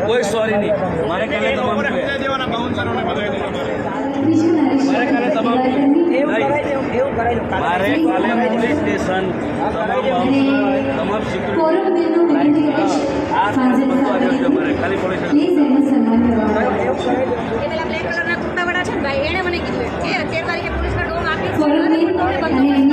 कोई सॉरी नहीं मारे काले तमाम मारे काले पुलिस स्टेशन तमाम सिक्योरिटी खाली पुलिस ભાઈ એને મને કીધું કે 13 તારીખે પોલીસના ડોમ આપી